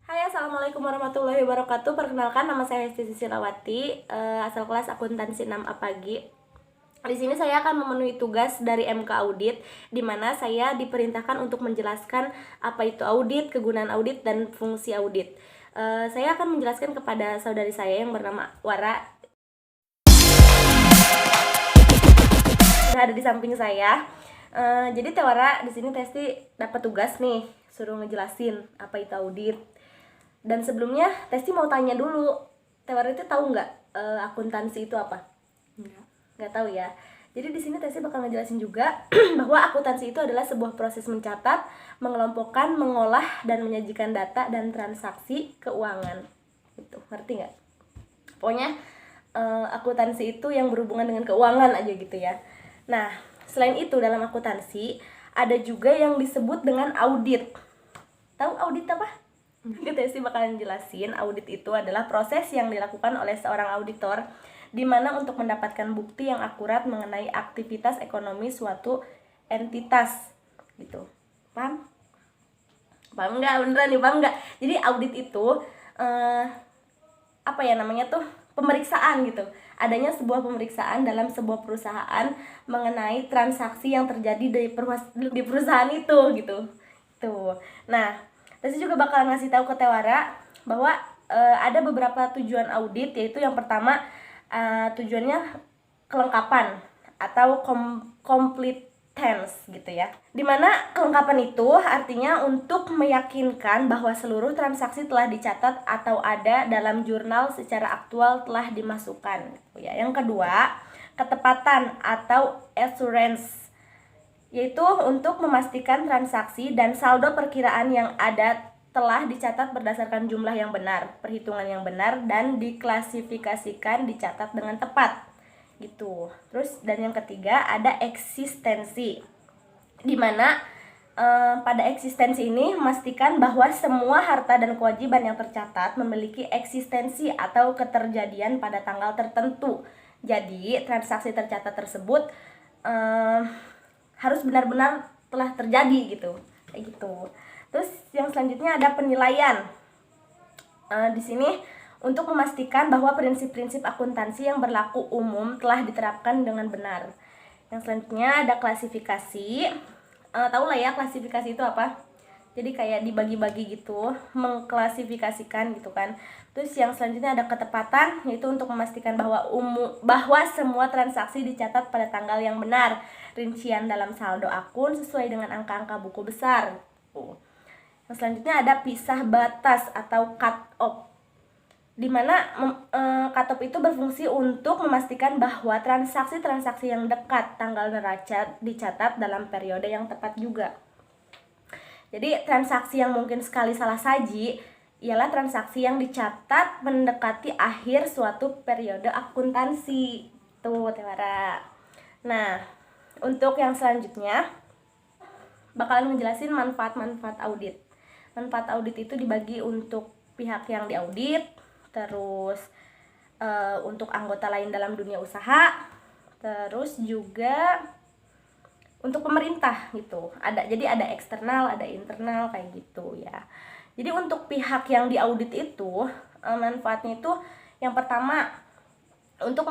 Hai, assalamualaikum warahmatullahi wabarakatuh. Perkenalkan, nama saya Hesti Sisilawati, asal kelas akuntansi 6 Apagi. Di sini saya akan memenuhi tugas dari MK Audit, di mana saya diperintahkan untuk menjelaskan apa itu audit, kegunaan audit, dan fungsi audit. Saya akan menjelaskan kepada saudari saya yang bernama Wara, sudah ada di samping saya. Jadi Tewara di sini Testi dapat tugas nih, suruh ngejelasin apa itu audit. Dan sebelumnya Testi mau tanya dulu, Tewara itu tahu nggak akuntansi itu apa? Nggak tahu ya. Jadi di sini Testi bakal ngejelasin juga bahwa akuntansi itu adalah sebuah proses mencatat, mengelompokkan, mengolah, dan menyajikan data dan transaksi keuangan. Itu ngerti nggak? Pokoknya akuntansi itu yang berhubungan dengan keuangan aja gitu ya. Nah, selain itu dalam akuntansi ada juga yang disebut dengan audit. Tahu audit apa? Kita sih bakalan jelasin. Audit itu adalah proses yang dilakukan oleh seorang auditor di mana untuk mendapatkan bukti yang akurat mengenai aktivitas ekonomi suatu entitas gitu. Paham? Paham nggak? Beneran nih, paham nggak? Jadi audit itu apa ya namanya tuh, pemeriksaan gitu. Adanya sebuah pemeriksaan dalam sebuah perusahaan mengenai transaksi yang terjadi di perusahaan itu gitu. Tuh. Nah, Tesi juga bakal ngasih tahu ke Tewara bahwa ada beberapa tujuan audit, yaitu yang pertama tujuannya kelengkapan atau completeness gitu ya. Dimana kelengkapan itu artinya untuk meyakinkan bahwa seluruh transaksi telah dicatat atau ada dalam jurnal secara aktual telah dimasukkan. Ya, yang kedua, ketepatan atau assurance, yaitu untuk memastikan transaksi dan saldo perkiraan yang ada telah dicatat berdasarkan jumlah yang benar, perhitungan yang benar, dan diklasifikasikan, dicatat dengan tepat gitu. Terus dan yang ketiga ada eksistensi, dimana pada eksistensi ini memastikan bahwa semua harta dan kewajiban yang tercatat memiliki eksistensi atau keterjadian pada tanggal tertentu. Jadi transaksi tercatat tersebut harus benar-benar telah terjadi gitu, kayak gitu. Terus yang selanjutnya ada penilaian. Di sini untuk memastikan bahwa prinsip-prinsip akuntansi yang berlaku umum telah diterapkan dengan benar. Yang selanjutnya ada klasifikasi. Tahu lah ya klasifikasi itu apa? Jadi kayak dibagi-bagi gitu, mengklasifikasikan gitu kan. Terus yang selanjutnya ada ketepatan, yaitu untuk memastikan bahwa semua transaksi dicatat pada tanggal yang benar, rincian dalam saldo akun sesuai dengan angka-angka buku besar. Yang selanjutnya ada pisah batas atau cut off, di mana cut off itu berfungsi untuk memastikan bahwa transaksi-transaksi yang dekat tanggal neraca dicatat dalam periode yang tepat juga. Jadi transaksi yang mungkin sekali salah saji ialah transaksi yang dicatat mendekati akhir suatu periode akuntansi. Tuh, Tewara. Nah, untuk yang selanjutnya bakalan ngejelasin manfaat-manfaat audit. Manfaat audit itu dibagi untuk pihak yang diaudit, terus untuk anggota lain dalam dunia usaha, terus juga untuk pemerintah gitu. Jadi ada eksternal, ada internal kayak gitu ya. Jadi untuk pihak yang diaudit itu manfaatnya itu yang pertama untuk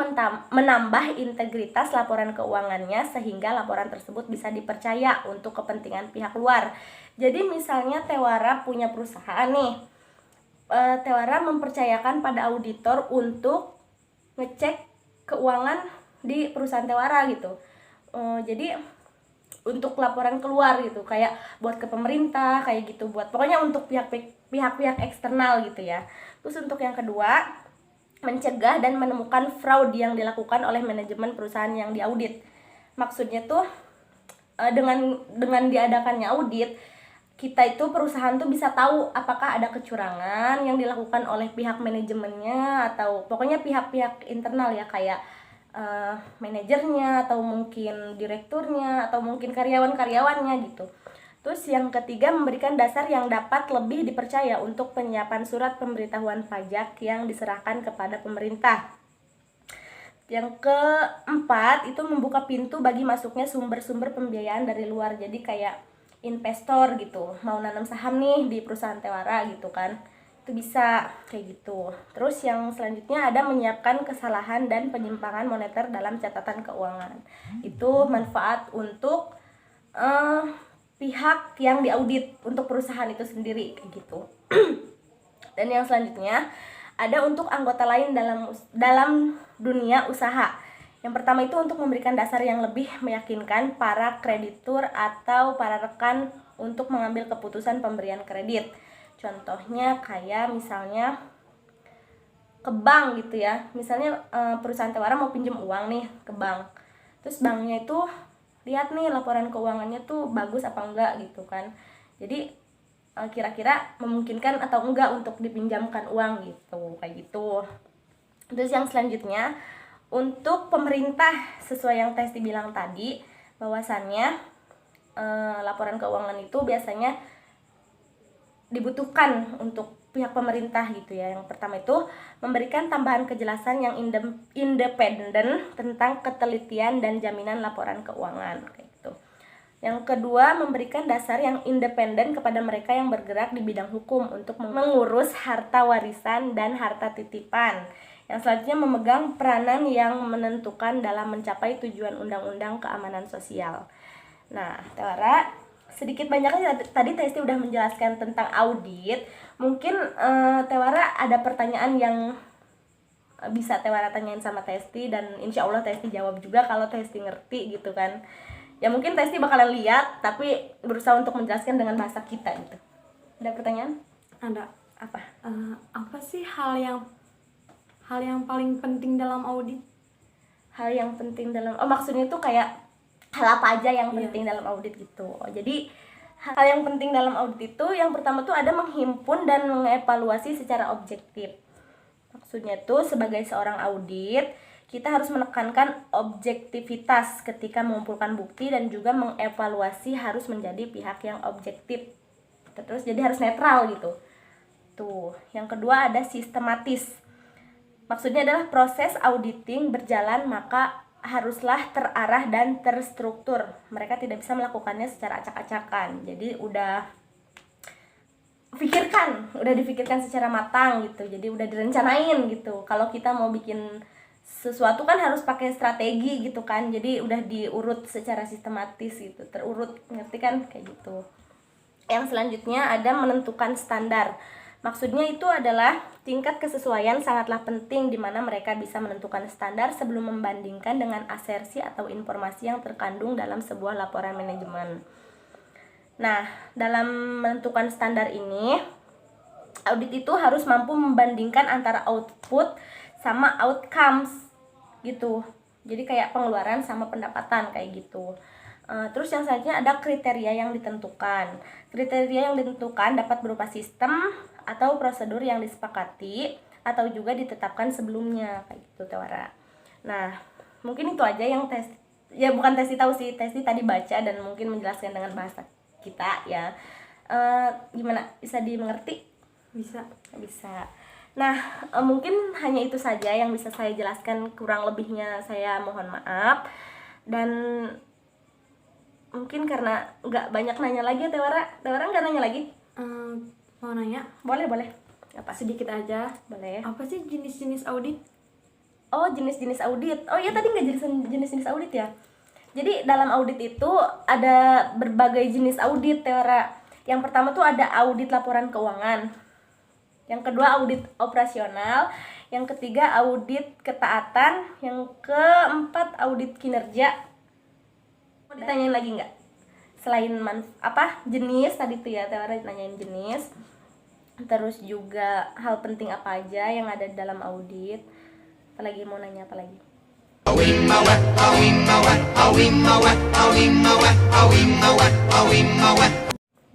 menambah integritas laporan keuangannya sehingga laporan tersebut bisa dipercaya untuk kepentingan pihak luar. Jadi misalnya Tewara punya perusahaan nih, Tewara mempercayakan pada auditor untuk ngecek keuangan di perusahaan Tewara gitu. Jadi untuk laporan keluar gitu, kayak buat ke pemerintah kayak gitu, buat pokoknya untuk pihak-pihak eksternal gitu ya. Terus untuk yang kedua, mencegah dan menemukan fraud yang dilakukan oleh manajemen perusahaan yang diaudit. Maksudnya tuh dengan diadakannya audit, kita itu perusahaan tuh bisa tahu apakah ada kecurangan yang dilakukan oleh pihak manajemennya atau pokoknya pihak-pihak internal ya, kayak manajernya atau mungkin direkturnya atau mungkin karyawan-karyawannya gitu. Terus yang ketiga, memberikan dasar yang dapat lebih dipercaya untuk penyiapan surat pemberitahuan pajak yang diserahkan kepada pemerintah. Yang keempat, itu membuka pintu bagi masuknya sumber-sumber pembiayaan dari luar. Jadi kayak investor gitu, mau nanam saham nih di perusahaan Tewara gitu kan. Itu bisa kayak gitu. Terus yang selanjutnya ada menyiapkan kesalahan dan penyimpangan moneter dalam catatan keuangan. Itu manfaat untuk pihak yang diaudit, untuk perusahaan itu sendiri kayak gitu. Dan yang selanjutnya ada untuk anggota lain dalam dunia usaha. Yang pertama itu untuk memberikan dasar yang lebih meyakinkan para kreditur atau para rekan untuk mengambil keputusan pemberian kredit. Contohnya kayak misalnya ke bank gitu ya. Misalnya perusahaan Tewara mau pinjam uang nih ke bank. Terus banknya itu lihat nih laporan keuangannya tuh bagus apa enggak gitu kan. Jadi kira-kira memungkinkan atau enggak untuk dipinjamkan uang gitu, kayak gitu. Terus yang selanjutnya untuk pemerintah, sesuai yang Testi bilang tadi, bahwasannya laporan keuangan itu biasanya dibutuhkan untuk pihak pemerintah gitu ya. Yang pertama itu memberikan tambahan kejelasan yang independen tentang ketelitian dan jaminan laporan keuangan kayak gitu. Yang kedua, memberikan dasar yang independen kepada mereka yang bergerak di bidang hukum untuk mengurus harta warisan dan harta titipan. Yang selanjutnya memegang peranan yang menentukan dalam mencapai tujuan Undang-Undang Keamanan Sosial. Nah, Tewara sedikit banyaknya tadi Testi udah menjelaskan tentang audit. Mungkin Tewara ada pertanyaan yang bisa Tewara tanyain sama Testi, dan insya Allah Testi jawab juga kalau Testi ngerti gitu kan. Ya mungkin Testi bakalan lihat tapi berusaha untuk menjelaskan dengan bahasa kita gitu. Ada pertanyaan? Ada. Apa? Apa sih hal yang paling penting dalam audit? Hal yang penting dalam, maksudnya tuh kayak hal apa aja yang penting dalam audit gitu. Jadi hal yang penting dalam audit itu yang pertama tuh ada menghimpun dan mengevaluasi secara objektif. Maksudnya tuh sebagai seorang audit kita harus menekankan objektivitas ketika mengumpulkan bukti dan juga mengevaluasi harus menjadi pihak yang objektif. Terus jadi harus netral gitu. Tuh, yang kedua ada sistematis. Maksudnya adalah proses auditing berjalan maka haruslah terarah dan terstruktur. Mereka tidak bisa melakukannya secara acak-acakan. Jadi udah difikirkan secara matang gitu. Jadi udah direncanain gitu. Kalau kita mau bikin sesuatu kan harus pakai strategi gitu kan. Jadi udah diurut secara sistematis gitu, terurut, ngerti kan kayak gitu. Yang selanjutnya ada menentukan standar. Maksudnya itu adalah tingkat kesesuaian sangatlah penting di mana mereka bisa menentukan standar sebelum membandingkan dengan asersi atau informasi yang terkandung dalam sebuah laporan manajemen. Nah, dalam menentukan standar ini, audit itu harus mampu membandingkan antara output sama outcomes gitu. Jadi kayak pengeluaran sama pendapatan kayak gitu. Terus yang selanjutnya ada kriteria yang ditentukan. Kriteria yang ditentukan dapat berupa sistem atau prosedur yang disepakati atau juga ditetapkan sebelumnya kayak gitu Tewara. Nah, mungkin itu aja yang bukan Testi tahu sih, Testi tadi baca dan mungkin menjelaskan dengan bahasa kita ya. Gimana, bisa dimengerti? Bisa. Nah, mungkin hanya itu saja yang bisa saya jelaskan, kurang lebihnya saya mohon maaf. Dan mungkin karena nggak banyak nanya lagi ya Tewara nggak nanya lagi? Mau nanya? Boleh. Apa? Sedikit aja. Boleh. Apa sih jenis-jenis audit? Oh, jenis-jenis audit. Oh iya, tadi nggak jenis-jenis audit ya. Jadi dalam audit itu ada berbagai jenis audit Tewara. Yang pertama tuh ada audit laporan keuangan. Yang kedua audit operasional. Yang ketiga audit ketaatan. Yang keempat audit kinerja. Mau ditanyain lagi nggak? Selain jenis tadi tuh ya, Tewara nanyain jenis. Terus juga hal penting apa aja yang ada di dalam audit. Apalagi mau nanya apa lagi?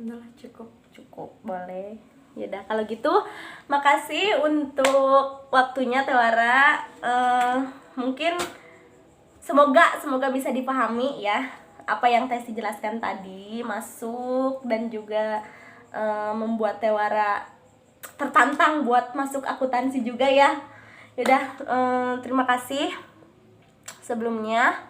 Udah Cukup, boleh. Yaudah kalau gitu makasih untuk waktunya Tewara. Mungkin semoga bisa dipahami ya apa yang Testi jelaskan tadi, masuk dan juga membuat Tewara tertantang buat masuk akuntansi juga ya. Yaudah, terima kasih sebelumnya.